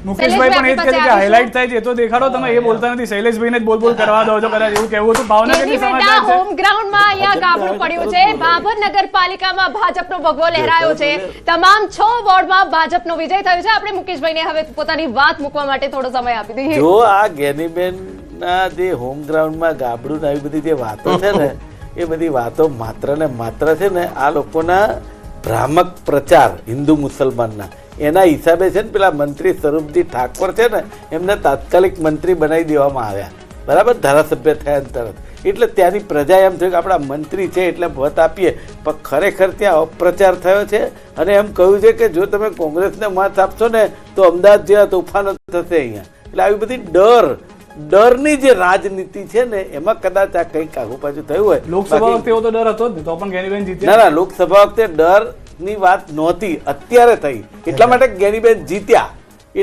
મુકેશભાઈ પણ એ જ કહે છે કે હાઇલાઇટ થાય છે, તો દેખાડો તમે, એ બોલતા નથી. શૈલેષભાઈને જ બોલ કરવા દો છો, કદાચ એવું કહેવું હતું. ભાવનગરની સમાચાર છે, હોમ ગ્રાઉન્ડમાં અહીંયા ગાબડું પડ્યું છે. ભાભર નગરપાલિકામાં ભાજપનો ભગવો લહેરાયો છે. તમામ 6 વોર્ડમાં ભાજપનો વિજય થયો છે. આપણે મુકેશભાઈને હવે પોતાની વાત મૂકવા માટે થોડો સમય આપી દઈએ. જો આ ગેનીબેન ના જે હોમ ગ્રાઉન્ડમાં ગાબડું ને આવી બધી જે વાતો છે ને, એ બધી વાતો માત્ર ને માત્ર છે ને આ લોકોના ભ્રામક પ્રચાર હિન્દુ મુસલમાનના, એના હિસાબે છે ને પેલા મંત્રી સ્વરૂપજી ઠાકોર છે ને એમને તાત્કાલિક મંત્રી બનાવી દેવામાં આવ્યા, બરાબર, ધારાસભ્ય થયા તરત. એટલે ત્યાંની પ્રજા એમ થયું કે આપણા મંત્રી છે એટલે મત આપીએ, પણ ખરેખર ત્યાં અપપ્રચાર થયો છે. અને એમ કહ્યું છે કે જો તમે કોંગ્રેસને મત આપશો ને તો અમદાવાદ જેવા તોફાનો થશે અહીંયા. એટલે આવી બધી ડરની જે રાજનીતિ છે ને એમાં કદાચ આ કંઈક આગુ પાછું થયું હોય. લોકસભા વખતે એવો તો ડર હતો જ ને, તો પણ ગેનીબેન જીત્યા. ના, લોકસભા વખતે ડર ની વાત નહોતી, અત્યારે થઈ, એટલા માટે ગેનીબેન જીત્યા,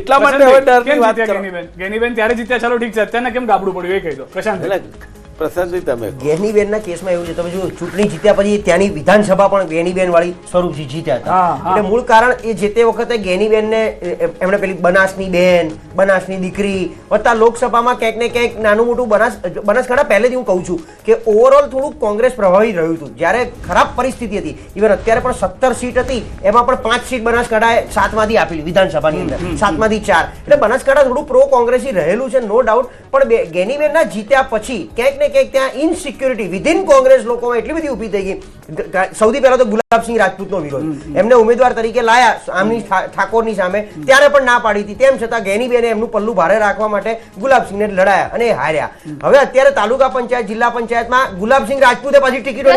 એટલા માટે હવે ડર ની વાત કરો. ગેનીબેન ત્યારે જીત્યા, ચાલો ઠીક છે, અત્યારે કેમ ગાબડું પડ્યું એ કહી દો પ્રશાંત. પ્રશાંતજી તમે ગેનીબેનના કેસમાં એવું છે, તમે જો ચૂંટણી જીત્યા પછી ત્યાંની વિધાનસભા પણ ગેનીબેન વાળી સ્વરૂપજી જીત્યા હતા. એટલે મૂળ કારણ એ જે તે વખતે ગેનીબેનને એમણે પેલી બનાસની બેન, બનાસની દીકરી વત્તા લોકસભામાં ક્યાંક ને ક્યાંક નાનું મોટું બનાસકાંઠા પહેલેથી હું કહું છું કે ઓવરઓલ થોડુંક કોંગ્રેસ પ્રભાવી રહ્યું હતું. જ્યારે ખરાબ પરિસ્થિતિ હતી, ઇવન અત્યારે પણ 17 સીટ હતી, એમાં પણ 5 સીટ બનાસકાંઠાએ 7માંથી આપેલી વિધાનસભાની અંદર, 7માંથી 4. એટલે બનાસકાંઠા થોડું પ્રો કોંગ્રેસી રહેલું છે, નો ડાઉટ. પણ ગેનીબેનના જીત્યા પછી ક્યાંક ને ક્યાંક ત્યાં ઇનસિક્યોરિટી વિધિન કોંગ્રેસ લોકોમાં એટલી બધી ઊભી થઈ ગઈ. સૌથી પહેલા તો ગુલાબસિંહ રાજપૂતનો વિરોધ, એમને ઉમેદવાર તરીકે લાયા આમની ઠાકોરની સામે, ત્યારે પણ ના પાડી હતી. તેમ છતાં ગેનીબેને એમનું પલ્લું ભારે રાખવા માટે ગુલાબસિંહને લડાયા અને હાર્યા. હવે અત્યારે તાલુકા પંચાયત, જિલ્લા પંચાયતમાં ગુલાબસિંહ રાજપૂતે પાછી ટિકિટો.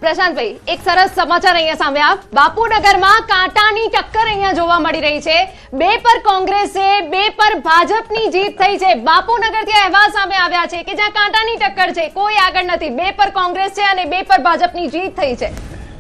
પ્રશાંતભાઈ, એક સરસ સમાચાર અહીંયા સામે આવ્યા. બાપુનગરમાં કાંટાની ટક્કર અહીંયા જોવા મળી રહી છે. 2 પર કોંગ્રેસ છે, 2 પર ભાજપની જીત થઈ છે. બાપુનગરથી અહેવાલ સામે આવ્યા છે કે જ્યાં કાંટાની ટક્કર છે, કોઈ આગળ નથી. 2 પર કોંગ્રેસ છે અને 2 પર ભાજપની જીત થઈ છે.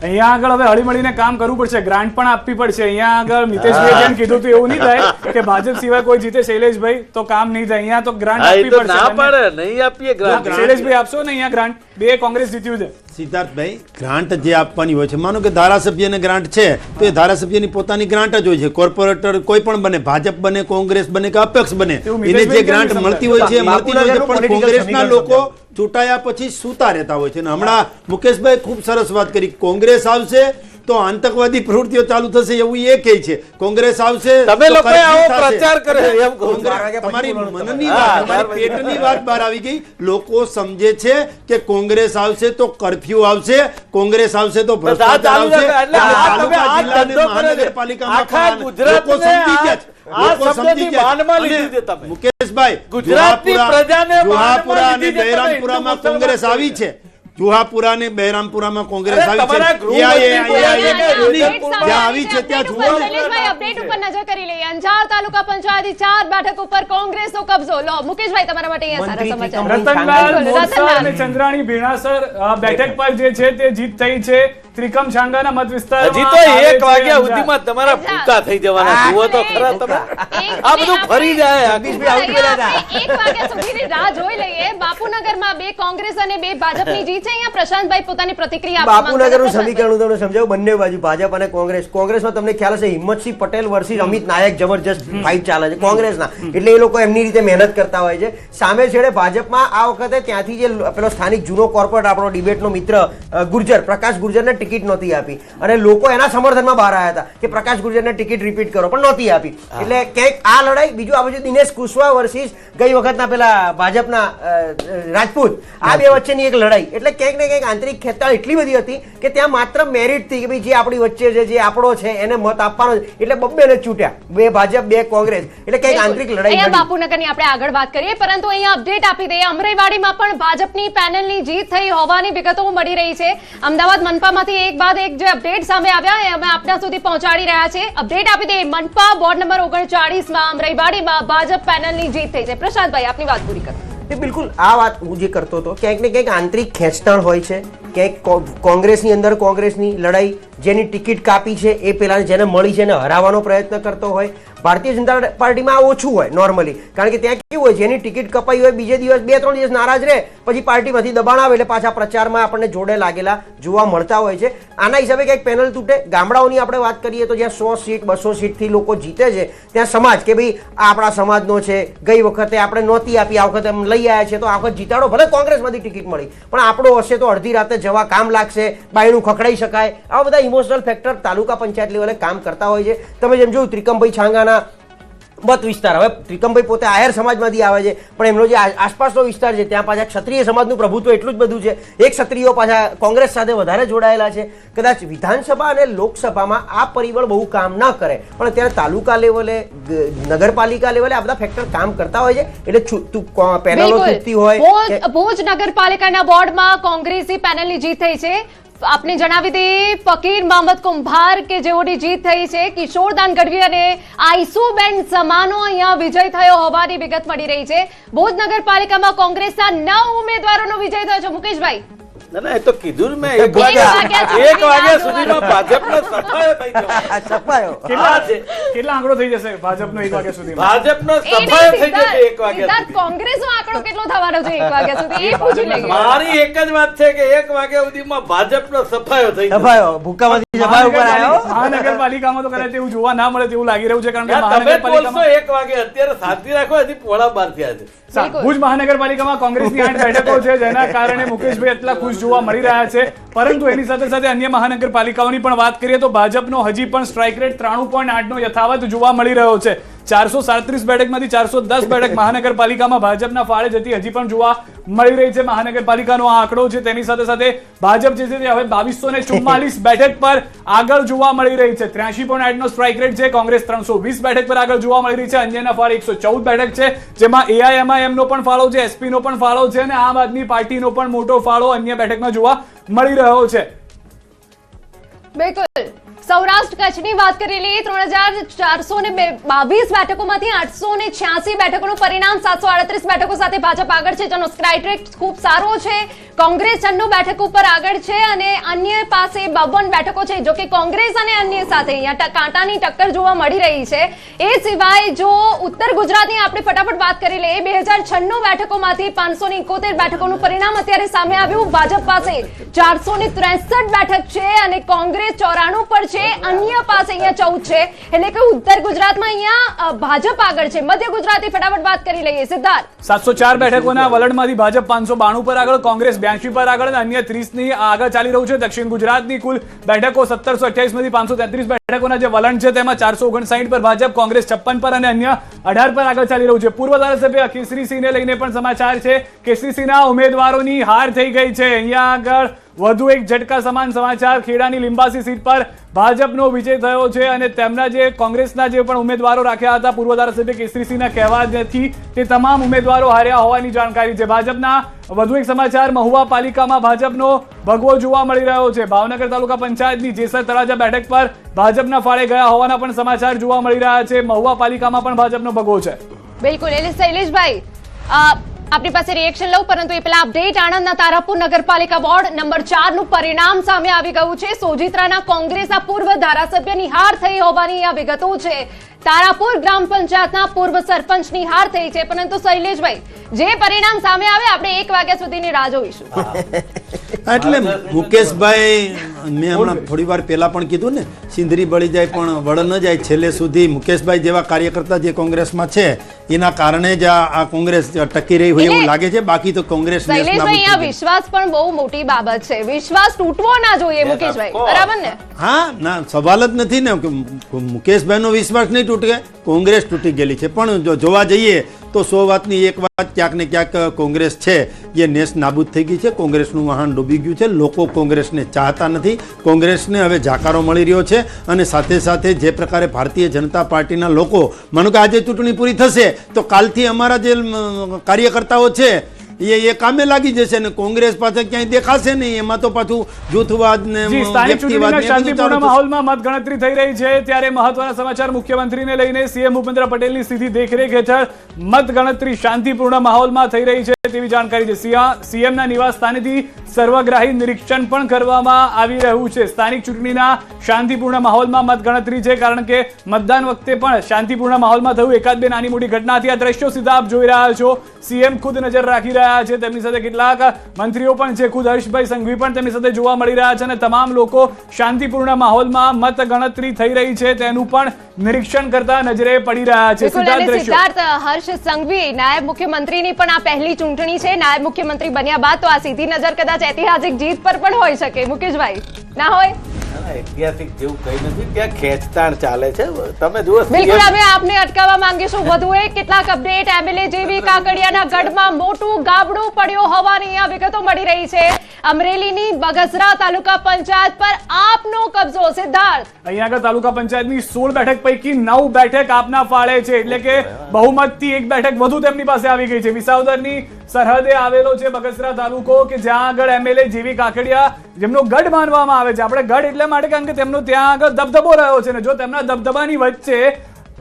અહીંયા આગળ હવે હળીમળીને કામ કરવું પડશે, ગ્રાન્ટ પણ આપવી પડશે. અહીંયા આગળ મિતેશભાઈ જેમ કીધું હતું એવું નહીં થાય કે ભાજપ સિવાય કોઈ જીતે. શૈલેષભાઈ તો કામ નહીં થાય, અહીંયા તો ગ્રાન્ટ આપવી પડશે. ના પાડે, નહીં આપીએ ગ્રાન્ટ. શૈલેષભાઈ આપશો ને અહીંયા ગ્રાન્ટ? 2 કોંગ્રેસ જીત્યું છે. સિદ્ધાર્થભાઈ, ગ્રાન્ટ જે આપવાની હોય છે, માનો કે ધારાસભ્યને ગ્રાન્ટ છે તો એ ધારાસભ્યની પોતાની ગ્રાન્ટ જ હોય છે. કોર્પોરેટર કોઈ પણ બને, ભાજપ બને, કોંગ્રેસ બને કે અપક્ષ બને, એને જે ગ્રાન્ટ મળતી હોય છે એ મળતી હોય છે. પણ કોંગ્રેસના લોકો ચૂંટાયા પછી સૂતા રહેતા હોય છે. અને હમણાં મુકેશભાઈ ખૂબ સરસ વાત કરી, કોંગ્રેસ આવશે તો આતંકવાદી પ્રવૃત્તિઓ ચાલુ થશે એવું એ કહે છે. કોંગ્રેસ આવશે, તમે લોકો આવો પ્રચાર કરે એમ કહું. તમારી મનની વાત, તમારી પેટની વાત બહાર આવી ગઈ. લોકો સમજે છે કે કોંગ્રેસ આવશે તો કરફ્યુ આવશે, કોંગ્રેસ આવશે તો ભ્રષ્ટાચાર આવશે. તાલુકા જિલ્લા અને મહાનગરપાલિકામાં લોકો સમજી ગયા છે. લોકો સમજી ગયા. મુકેશભાઈ, જુહાપુરા અને બહેરામપુરામાં કોંગ્રેસ આવી છે. જુહાપુરા અને બહેરામપુરામાં કોંગ્રેસ આવી છે, ત્યાં જુઓ. અપડેટ ઉપર નજર કરી લઈએ. અંજાર તાલુકા પંચાયતની 4 બેઠક ઉપર કોંગ્રેસનો કબજો. લો મુકેશભાઈ, તમારા માટે અહીંયા સારા સમાચાર. રતનલાલ મોરસર અને ચંદ્રાણી ભીણાસર બેઠક પર જે છે તે જીત થઈ છે. ત્રિકમ છાંગાના મત વિસ્તારમાં હજી તો 1 વાગ્યા સુધીમાં તમારા ભૂકા થઈ જવાના. જુઓ તો ખરા તમે, આ બધું ફરી જાય. 1 વાગ્યા સુધીની રાહ જોઈ લઈએ. બાપુનગરમાં 2 કોંગ્રેસ અને 2 ભાજપની જીત છે. અહીંયા પ્રશાંતભાઈ પોતાની પ્રતિક્રિયા આપવા માંગે છે. બાપુનગરનું સમીકરણ તમને સમજાવું, બંને બાજુ ભાજપ અને કોંગ્રેસ. કોંગ્રેસમાં તમને ખ્યાલ હશે હિંમતસિંહ પટેલ વર્સિસ અમિત નાયક જબરજસ્ત ફાઇટ ચાલે છે કોંગ્રેસના. એટલે એ લોકો એમની રીતે મહેનત કરતા હોય છે. સામે છેડે ભાજપમાં આ વખતે ત્યાંથી જે પેલો સ્થાનિક જૂનો કોર્પોરેટ આપણો ડિબેટનો મિત્ર ગુર્જર, પ્રકાશ ગુર્જરને ટિકિટ નહોતી આપી અને લોકો એના સમર્થનમાં બહાર આવ્યા હતા કે પ્રકાશ ગુર્જરને ટિકિટ રિપીટ કરો, પણ નહોતી આપી. એટલે ક્યાંક આ લડાઈ. બીજું આ બાજુ દિનેશ કુશવાહ વર્સિસ ગઈ વખતના પેલા ભાજપના રાજપૂત, આ બે વચ્ચેની એક લડાઈ. એટલે ક્યાંક ને ક્યાંક આંતરિક ખેંચાણ એટલી બધી હતી કે ત્યાં માત્ર મેરિટ થી કે ભાઈ જે આપણી વચ્ચે છે, જે આપણો છે એને મત આપવાનો. એટલે બબ્બેને છૂટ્યા, 2 ભાજપ 2 કોંગ્રેસ. એટલે ક્યાંક આંતરિક લડાઈ. અહીંયા બાપુનગરની આપણે આગળ વાત કરીએ, પરંતુ અહીંયા અપડેટ આપી દઈએ. અમરાઈવાડીમાં પણ ભાજપની પેનલની જીત થઈ હોવાની વિગતો મળી રહી છે. અમદાવાદ મનપામાંથી એક બાદ એક જે અપડેટ સામે આવ્યા એ અમે આપના સુધી પહોંચાડી રહ્યા છે. અપડેટ આપી દઈએ. મનપા વોર્ડ નંબર 39માં અમરાઈવાડીમાં ભાજપ પેનલની જીત થઈ છે. પ્રશાંતભાઈ, આપની વાત પૂરી કરો. બિલકુલ આ વાત હું જે કરતો હતો, ક્યાંક ને ક્યાંક આંતરિક ખેંચતાણ હોય છે. ક્યાંક કોંગ્રેસની અંદર કોંગ્રેસની લડાઈ, જેની ટિકિટ કાપી છે એ પેલા જેને મળી છે એને હરાવવાનો પ્રયત્ન કરતો હોય. ભારતીય જનતા પાર્ટીમાં આ ઓછું હોય નોર્મલી, કારણ કે ત્યાં કેવું હોય જેની ટિકિટ કપાઈ હોય બીજે દિવસ 2-3 દિવસ નારાજ રહે, પછી પાર્ટીમાંથી દબાણ આવે એટલે પાછા પ્રચારમાં આપણને જોડે લાગેલા જોવા મળતા હોય છે. આના હિસાબે કંઈક પેનલ તૂટે. ગામડાઓની આપણે વાત કરીએ તો જ્યાં 100 સીટ 200 સીટથી લોકો જીતે છે ત્યાં સમાજ કે ભાઈ આ આપણા સમાજનો છે, ગઈ વખતે આપણે નહોતી આપી, આ વખતે લઈ આવ્યા છે તો આ વખત જીતાડો, ભલે કોંગ્રેસમાંથી ટિકિટ મળી પણ આપણો હશે તો અડધી રાતે જવા કામ લાગશે, બાયણું ખખડાઈ શકાય, આવા બધા ઇમોશનલ ફેક્ટર તાલુકા પંચાયત લેવલે કામ કરતા હોય છે. તમે જેમ જોયું ત્રિકમભાઈ છાંગાના મત વિસ્તાર, હવે ત્રિકમભાઈ પોતે આયર સમાજમાંથી આવે છે પણ એમનો જે આસપાસનો વિસ્તાર છે ત્યાં પાછા ક્ષત્રિય સમાજનું પ્રભુત્વ એટલું જ બધું છે. એક ક્ષત્રિયો પાછા કોંગ્રેસ સાથે વધારે જોડાયેલા છે. કદાચ વિધાનસભા અને લોકસભામાં આ પરિબળ બહુ કામ ન કરે પણ અત્યારે તાલુકા લેવલે, નગરપાલિકા લેવલે આ બધા ફેક્ટર કામ કરતા હોય છે. એટલે પેનલો તૂટતી હોય. ભુજ નગરપાલિકાના બોર્ડમાં કોંગ્રેસી પેનલની જીત થઈ છે. આપને જણાવી દઈએ ફકીર મોહમ્મદ કુંભાર કે જેઓની જીત થઈ છે, કિશોરદાન ગઢવી અને આઈસુબેન સમાનો અહીંયા વિજય થયો હોવાની વિગત મળી રહી છે. ભુજ નગરપાલિકામાં કોંગ્રેસના 9 ઉમેદવારોનો વિજય થયો છે. મુકેશભાઈ, ના, એ તો કીધું ને મેં 1 વાગ્યા સુધીમાં ભાજપનો સફાયો થઈ ગયો. સફાયો કેટલા આંકડો થઈ જશે ભાજપનો 1 વાગ્યા સુધીમાં? ભાજપનો સફાયો થઈ જશે 1 વાગ્યા સુધી. કોંગ્રેસનો આંકડો કેટલો થવાનો છે 1 વાગ્યા સુધી એ પૂછી લઈએ. મારી એક જ વાત છે કે 1 વાગ્યા સુધીમાં ભાજપનો સફાયો થઈ જશે. સફાયો ભૂકામાંથી સફાયો ઉપર આવ્યો. મહાનગરપાલિકામાં તો કદાચ એવું જોવા ના મળે તેવું લાગી રહ્યું છે, કારણ કે તમે બોલશો મહાનગરપાલિકામાં 1 વાગે, અત્યારે શાંતિ રાખો, હજી 12:30 થયા છે. ભુજ મહાનગરપાલિકામાં કોંગ્રેસની 8 બેઠકો છે જેના કારણે મુકેશભાઈ એટલા ખુશ જોવા મળી રહ્યા છે. પરંતુ એની સાથે સાથે અન્ય મહાનગરપાલિકાઓની પણ વાત કરીએ તો ભાજપનો હજી પણ સ્ટ્રાઇક રેટ 93.8 નો યથાવત જોવા મળી રહ્યો છે. 437 બેઠકમાંથી 410 બેઠક મહાનગરપાલિકામાં ભાજપના ફાળે જતી હજી પણ જોવા મળી રહી છે. મહાનગરપાલિકાનો આ આંકડો છે. તેની સાથે સાથે ભાજપ જે છે તે હવે 2244 બેઠક પર આગળ જોવા મળી રહી છે. 83.8 નો સ્ટ્રાઇક રેટ છે. કોંગ્રેસ 320 બેઠક પર આગળ જોવા મળી રહી છે. અન્યના ફાળે 114 બેઠક છે, જેમાં AIMIM નો પણ ફાળો છે, SP નો પણ ફાળો છે અને આમ આદમી પાર્ટીનો પણ મોટો ફાળો અન્ય બેઠકમાં જોવા મળી રહ્યો છે. બિલકુલ. સૌરાષ્ટ્ર કચ્છની વાત કરી લઈએ. 3422 બેઠકોમાંથી 886 બેઠકોનું પરિણામ, 738 બેઠકો સાથે ભાજપ આગળ છે, જેનો સ્ટ્રાઇક રેટ ખૂબ સારો છે. કોંગ્રેસ 96 બેઠક ઉપર આગળ છે અને અન્ય પાસે 52 બેઠકો છે. જો કે કોંગ્રેસ અને અન્ય સાથે અહીંયા કાંટાની ટક્કર જોવા મળી રહી છે. એ સિવાય જો ઉત્તર ગુજરાતની આપણે ફટાફટ વાત કરી લઈએ, 2096 બેઠકોમાંથી 571 બેઠકોનું પરિણામ અત્યારે સામે આવ્યું. ભાજપ પાસે 463 બેઠક છે અને કોંગ્રેસ 94 પર છે. અન્ય પાસે અહીંયા 14 છે. એટલે કે ઉત્તર ગુજરાતમાં અહીંયા ભાજપ આગળ છે. મધ્ય ગુજરાતની ફટાફટ વાત કરી લઈએ. સિદ્ધાર્થ, 704 બેઠકોના વલણમાંથી ભાજપ 592 પર આગળ, કોંગ્રેસ 82 પર આગળ અને અન્ય 30 ની આગળ ચાલી રહ્યું છે. દક્ષિણ ગુજરાતની કુલ બેઠકો 1728 માંથી 533 બેઠકોના જે વલણ છે તેમાં 459 પર ભાજપ, કોંગ્રેસ 56 પર અને અન્ય 18 પર આગળ ચાલી રહ્યું છે. પૂર્વ ધારાસભ્ય કેસરીસિંહને લઈને પણ સમાચાર છે. કેસરીસિંહના ઉમેદવારોની હાર થઈ ગઈ છે. અહીંયા આગળ વધુ એક ઝટકા સમાન સમાચાર. ખેડાની લિંબાસી સીટ પર ભાજપનો વિજય થયો છે અને તેમના જે કોંગ્રેસના જે પણ ઉમેદવારો રાખ્યા હતા પૂર્વ ધારાસભ્ય કેસરીસિંહના કહેવાથી તે તમામ ઉમેદવારો હાર્યા હોવાની જાણકારી છે. ભાજપના વધુ એક સમાચાર, મહુવા પાલિકામાં ભાજપનો ભગવો જોવા મળી રહ્યો છે. ભાવનગર તાલુકા પંચાયતની જેસર તળાજા બેઠક પર ભાજપના ફાળે ગયા હોવાના પણ સમાચાર જોવા મળી રહ્યા છે. મહુવા પાલિકામાં પણ ભાજપનો ભગવો છે. બિલકુલ. એટલે શૈલેષભાઈ, આપણી પાસે રિએક્શન લઉં, પરંતુ એ પહેલા અપડેટ. આણંદના તારાપુર નગરપાલિકા બોર્ડ નંબર 4 નું પરિણામ સામે આવી ગયું છે. સોજિત્રાના કોંગ્રેસના પૂર્વ ધારાસભ્યની હાર થઈ હોવાની આ વિગતો છે. તારાપુર ગ્રામ પંચાયતના પૂર્વ સરપંચની હાર થઈ છે. પરંતુ શૈલેષભાઈ, જે પરિણામ સામે આવે આપણે 1 વાગ્યા સુધીની રાહ જોઈશું. એટલે મુકેશભાઈ, મેં હમણાં થોડી વાર પહેલા પણ કીધું ને, સિંદરી બળી જાય પણ વળ ન જાય. છેલ્લે સુધી મુકેશભાઈ જેવા કાર્યકર્તા જે કોંગ્રેસમાં છે એના કારણે જ આ કોંગ્રેસ ટકી રહી હોય એવું લાગે છે. બાકી તો કોંગ્રેસ શૈલેષભાઈ, આ વિશ્વાસ પણ બહુ મોટી બાબત છે. વિશ્વાસ તૂટવો ના જોઈએ મુકેશભાઈ, બરાબર ને? હા, ના સવાલ જ નથી ને. મુકેશભાઈનો વિશ્વાસ નહીં તૂટે, કોંગ્રેસ તૂટી ગયેલી છે. પણ જો જોવા જઈએ તો 100 વાતની એક વાત ક્યાંક ને ક્યાંક કોંગ્રેસ છે જે નેસ નાબૂદ થઈ ગઈ છે. કોંગ્રેસનું વાહન ડૂબી ગયું છે. લોકો કોંગ્રેસને ચાહતા નથી. કોંગ્રેસને હવે જાકારો મળી રહ્યો છે અને સાથે સાથે જે પ્રકારે ભારતીય જનતા પાર્ટીના લોકો, માનો કે આજે ચૂંટણી પૂરી થશે તો કાલથી અમારા જે કાર્યકર્તાઓ છે એ કામે લાગી જશે ને કોંગ્રેસ પાસે ક્યાંય દેખાશે નહીં. એમાં તો પાછું જૂથવાદ ને જી, સ્થાનિક વ્યક્તિવાદ ચૂંટણીના ને એ બધું શાંતિપૂર્ણ ચાલુ થશે. માહોલમાં મતગણતરી થઈ રહી છે ત્યારે મહત્વના સમાચાર મુખ્યમંત્રીને લઈને સીએમ ભૂપેન્દ્ર પટેલની સીધી દેખરેખ હેઠળ મતગણતરી શાંતિપૂર્ણ માહોલમાં થઈ રહી છે તેવી જાણકારી છે. સીએમના નિવાસ સ્થાનેથી સર્વગ્રાહી નિરીક્ષણ પણ કરવામાં આવી રહ્યું છે. સ્થાનિક ચૂંટણીના શાંતિપૂર્ણ માહોલમાં મતગણતરી છે કારણ કે મતદાન વખતે પણ શાંતિપૂર્ણ માહોલમાં થયું એકાદ બે નાની મોટી ઘટના હતી. આ દ્રશ્યો સીધા આપ જોઈ રહ્યા છો. સીએમ ખુદ નજર રાખી રહ્યા છે. તેમની સાથે કેટલાક મંત્રીઓ પણ છે. ખુદ હર્ષભાઈ સંઘવી પણ તેમની સાથે જોવા મળી રહ્યા છે અને તમામ લોકો શાંતિપૂર્ણ માહોલમાં મતગણતરી થઈ રહી છે તેનું પણ નિરીક્ષણ કરતા નજરે પડી રહ્યા છે. બિલકુલ, સીધા અને દ્રશ્યો. સિદ્ધાર્થ, હર્ષ સંઘવી નાયબ મુખ્યમંત્રીની પણ આ પહેલી ચૂંટણી છે. નાયબ મુખ્યમંત્રી બન્યા બાદ તો આ સીધી નજર કદાચ ઐતિહાસિક જીત પર પણ હોઈ શકે. મુકેશભાઈ, ના હોય? ઐતિહાસિક જેવું કઈ નથી, ત્યાં ખેંચતાણ ચાલે છે. તમે જુઓ બિલકુલ, અમે આપને અટકાવવા માંગીશું. વધુ એક કેટલાક અપડેટ. એમએલએ જેવી કાકડિયાના ગઢમાં મોટું ગાબડું પડ્યું હોવાની આ વિગતો મળી રહી છે. અમરેલીની બગસરા તાલુકા પંચાયત પર આપનો કબજો. સિદ્ધાર્થ, અહીંયા આગળ તાલુકા પંચાયતની 16 બેઠક પૈકી 9 બેઠક આપના ફાળે છે એટલે કે બહુમતથી એક બેઠક વધુ તેમની પાસે આવી ગઈ છે. વિસાવદરની સરહદે આવેલો છે બગસરા તાલુકો કે જ્યાં આગળ એમએલએ જેવી કાકડિયા જેમનો ગઢ માનવામાં આવે છે. આપણે ગઢ એટલે માટે કારણ કે તેમનો ત્યાં આગળ દબદબો રહ્યો છે ને જો તેમના દબદબાની વચ્ચે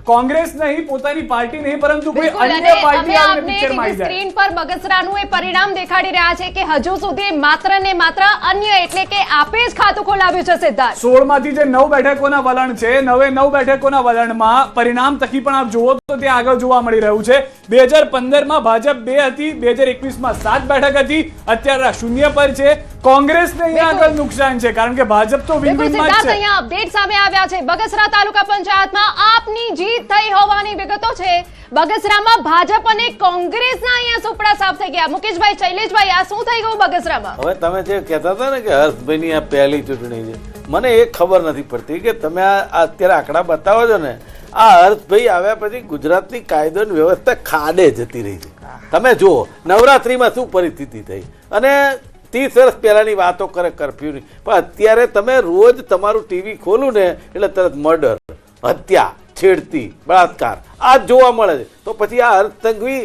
કોંગ્રેસ નહીં, પોતાની પાર્ટી નહીં, પરંતુ કોઈ બિલકુલ, અન્ય અને પાર્ટી અમે આવીને આપને પિક્ચરમાં આવી જાય. સ્ક્રીન પર બગસરાનું એ પરિણામ દેખાડી રહ્યા છે કે હજુ સુધી માત્ર ને માત્ર અન્ય એટલે કે આપે જ ખાતું ખોલાવ્યું છે. સિદ્ધાર્થ, 16 માંથી જે 9 બેઠકોના વલણ છે, 9 બેઠકોના વલણમાં પરિણામ તકી પણ આપ જુઓ તો ત્યાં આગળ જોવા મળી રહ્યું છે. 2015માં ભાજપ 2 હતી, 2021માં 7 બેઠક હતી, અત્યારે શૂન્ય પર છે. કોંગ્રેસને અહીંયા આગળ નુકસાન છે કારણ કે ભાજપ તો બિલકુલ વિન-વિનમાં જ સિદ્ધાર્થ, છે. અહીંયા અપડેટ સામે આવ્યા છે. બગસરા તાલુકા પંચાયતમાં આપની જીત થઈ હોવાની વિગતો છે. બગસરામાં ભાજપ અને કોંગ્રેસના અહીંયા સુપડા સાફ થઈ ગયા. મુકેશભાઈ, શૈલેષભાઈ, આ શું થઈ ગયું બગસરામાં? હવે તમે જે કહેતા હતા ને કે હર્ષભાઈની આ પહેલી ચૂંટણી છે, મને એ ખબર નથી પડતી કે તમે આ અત્યારે આંકડા બતાવો છો ને, આ હર્ષભાઈ આવ્યા પછી ગુજરાતની કાયદો અને વ્યવસ્થા ખાડે જતી રહી છે. તમે જુઓ નવરાત્રીમાં શું પરિસ્થિતિ થઈ અને 30 વર્ષ પહેલાની વાતો કરે કર્ફ્યુની, પણ અત્યારે તમે રોજ તમારું ટીવી ખોલું ને એટલે તરત મર્ડર, હત્યા, છેડતી, બળાત્કાર આ જ જોવા મળે છે. તો પછી આ હર્ષ સંઘવી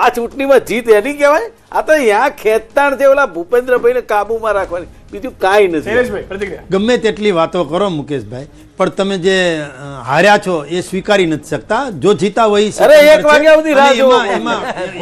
આ ચૂંટણીમાં જીત એની કહેવાય? આ તો અહીંયા ખેંચતાણ છે ઓલા ભૂપેન્દ્રભાઈને કાબુમાં રાખવાની, બીજું કાંઈ નથી. શૈલેષભાઈ, પ્રતિક્રિયા. ગમે તેટલી વાતો કરો મુકેશભાઈ, પણ તમે જે હાર્યા છો એ સ્વીકારી નથી શકતા. જો જીતા હોય એ અરે, સ્વીકાર એક વાગ્યા છે. સુધી રાહ અને જોવો.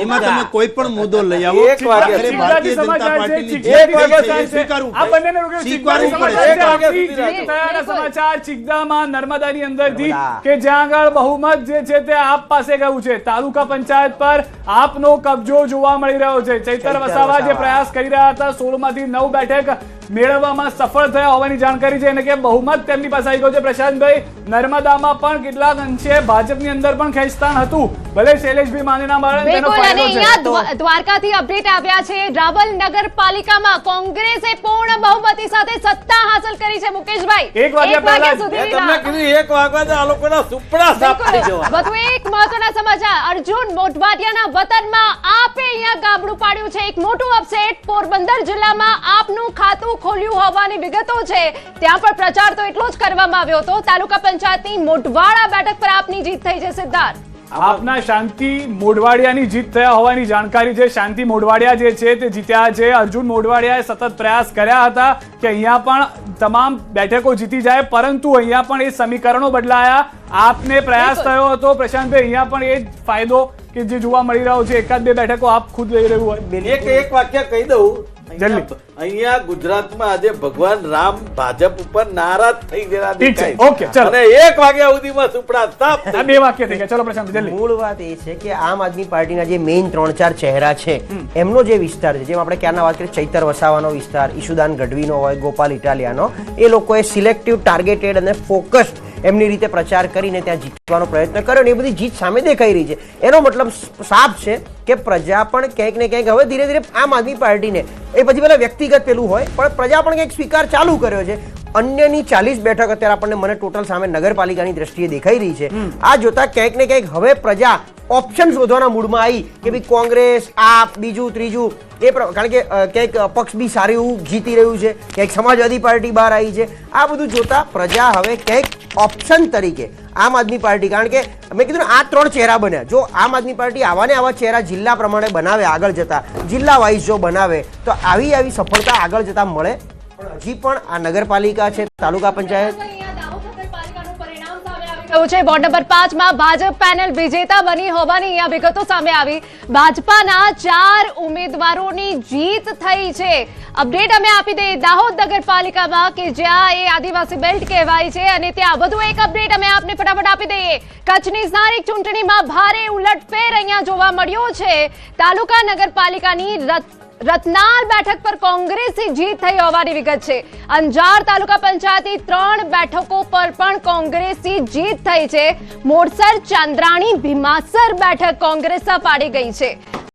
એમાં તમે કોઈ પણ મુદ્દો લઈ આવો, એક વાગ્યા આખરે સુધી. ભારતીય જનતા સમાચાર છે, પાર્ટીની ચિકદારથી જીત સમાચાર છે, એ છે. સ્વીકારવું આ પડે. બંનેને રોક્યો. સ્વીકારવું ચિકદારથી પડે. સમાચાર છે. એક વાગ્યા સુધી આપણી જીત થયાના બિલકુલ. સમાચાર ચિકદામાં નર્મદાની અંદરથી કે જ્યાં આગળ બહુમત જે છે તે આપ પાસે ગયું છે. તાલુકા પંચાયત પર આપનો કબજો જોવા મળી રહ્યો છે. ચૈતર વસાવા જે પ્રયાસ કરી રહ્યા હતા 16 માંથી 9 બેઠક મેળવવામાં સફળ થયા હોવાની જાણકારી છે અને કે બહુમત તેમની પાસે આવી ગયું છે. પ્રશાંતભાઈ, નર્મદામાં પણ કેટલાક અંશે ભાજપની અંદર પણ ખેંચતાણ હતું, ભલે શૈલેષભાઈ માને ના માને, તેનો બિલકુલ, અને ફાયદો છે. અહીંયા દ્વારકાથી અપડેટ આવ્યા છે. રાવલ નગરપાલિકામાં કોંગ્રેસે પૂર્ણ બહુમતી સાથે સત્તા હાંસલ કરી છે. મુકેશભાઈ, એક વાગ્યા પહેલા જ. મેં તમને સુધીના કીધું 1 વાગ્યા આ લોકોના સુપડા સાફ થઈ જવા. વધુ એક મહત્વના સમાચાર. અર્જુન મોઢવાડિયાના વતનમાં આપે અહીંયા ગાબડું પાડ્યું છે. એક મોટું અપસેટ. પોરબંદર જિલ્લામાં આપનું ખાતું ખોલ્યું હોવાની વિગતો છે. ત્યાં પણ પ્રચાર તો એટલો જ કરવામાં આવ્યો હતો. તાલુકા પંચાયતની મોઢવાડા બેઠક પર આપની જીત થઈ છે. સિદ્ધાર્થ, આપના શાંતિ મોઢવાડિયાની જીત થયા હોવાની જાણકારી છે. શાંતિ મોઢવાડિયા જે છે તે જીત્યા છે. અર્જુન મોઢવાડિયાએ સતત પ્રયાસ કર્યા હતા કે અહીંયા પણ તમામ બેઠકો જીતી જાય, પરંતુ અહીંયા પણ એ સમીકરણો બદલાયા. આપને પ્રયાસ બિલકુલ. થયો હતો. પ્રશાંતભાઈ, અહીંયા પણ એ જ ફાયદો કે જે જોવા મળી રહ્યો છે, એકાદ બે બેઠકો આપ ખુદ લઈ રહ્યું હોય. એક વાક્ય કહી દઉં. જલ્દી. અહીંયા ગુજરાતમાં આજે ભગવાન રામ ભાજપ ઉપર નારાજ થઈ ગયા ઠીક છે. દેખાય ઓકે, ચાલો. અને 1 વાગ્યા સુધીમાં સુપડા સાફ થઈ આ 2 વાક્ય થઈ ગયા. ચલો પ્રશાંત, જલ્દી. મૂળ વાત એ છે કે આમ આદમી પાર્ટીના જે મેઇન 3-4 ચહેરા છે એમનો જે વિસ્તાર છે, જેમ આપણે ક્યારના વાત કરીએ ચૈતર વસાવાનો વિસ્તાર, ઈશુદાન ગઢવીનો હોય, ગોપાલ ઇટાલિયાનો, એ લોકોએ સિલેક્ટિવ, ટાર્ગેટેડ અને ફોકસ્ડ એમની રીતે પ્રચાર કરીને ત્યાં જીતવાનો પ્રયત્ન કર્યો ને એ બધી જીત સામે દેખાઈ રહી છે. એનો મતલબ સાફ છે કે પ્રજા પણ ક્યાંક ને ક્યાંક હવે ધીરે ધીરે આમ આદમી પાર્ટીને, એ પછી પેલા વ્યક્તિગત પેલું હોય, પણ પ્રજા પણ કંઈક સ્વીકાર ચાલુ કર્યો છે. અન્યની 40 બેઠક અત્યારે આપણને મને ટોટલ સામે નગરપાલિકાની દ્રષ્ટિએ દેખાઈ રહી છે. આ જોતા ક્યાંક ને ક્યાંક હવે પ્રજા ઓપ્શન શોધવાના મૂડમાં આવી કે ભાઈ કોંગ્રેસ, આપ, બીજું ત્રીજું, કારણ કે ક્યાંક પક્ષ બી સારું એવું જીતી રહ્યું છે, ક્યાંક સમાજવાદી પાર્ટી બહાર આવી છે. આ બધું જોતા પ્રજા હવે ક્યાંક ઓપ્શન તરીકે આમ આદમી પાર્ટી, કારણ કે મેં કીધું ને આ 3 ચહેરા બન્યા, જો આમ આદમી પાર્ટી આવા ને આવા ચહેરા જિલ્લા પ્રમાણે બનાવે, આગળ જતા જિલ્લા વાઇઝ જો બનાવે તો આવી સફળતા આગળ જતા મળે. પણ હજી પણ આ નગરપાલિકા છે, તાલુકા પંચાયત, વોર્ડ નંબર 5 માં ભાજપ પેનલ વિજેતા બની હોવાની અહીંયા વિગતો સામે આવી. ભાજપાના 4 ઉમેદવારોની જીત થઈ છે. અપડેટ અમે આપી દઈએ દાહોદ નગરપાલિકામાં કે જ્યાં એ આદિવાસી બેલ્ટ કહેવાય છે, અને ત્યાં વધુ એક અપડેટ અમે આપને ફટાફટ આપી દઈએ. કચ્છની સ્થાનિક ચૂંટણીમાં ભારે ઉલટફેર અહીંયા જોવા મળ્યો છે. તાલુકા નગરપાલિકાની રતનાલ બેઠક પર કોંગ્રેસની જીત થઈ હોવાની વિગત છે. અંજાર તાલુકા પંચાયતની 3 બેઠકો પર પણ કોંગ્રેસની જીત થઈ છે. મોરસર, ચાંદ્રાણી, ભીમાસર બેઠક કોંગ્રેસ પાડી ગઈ છે.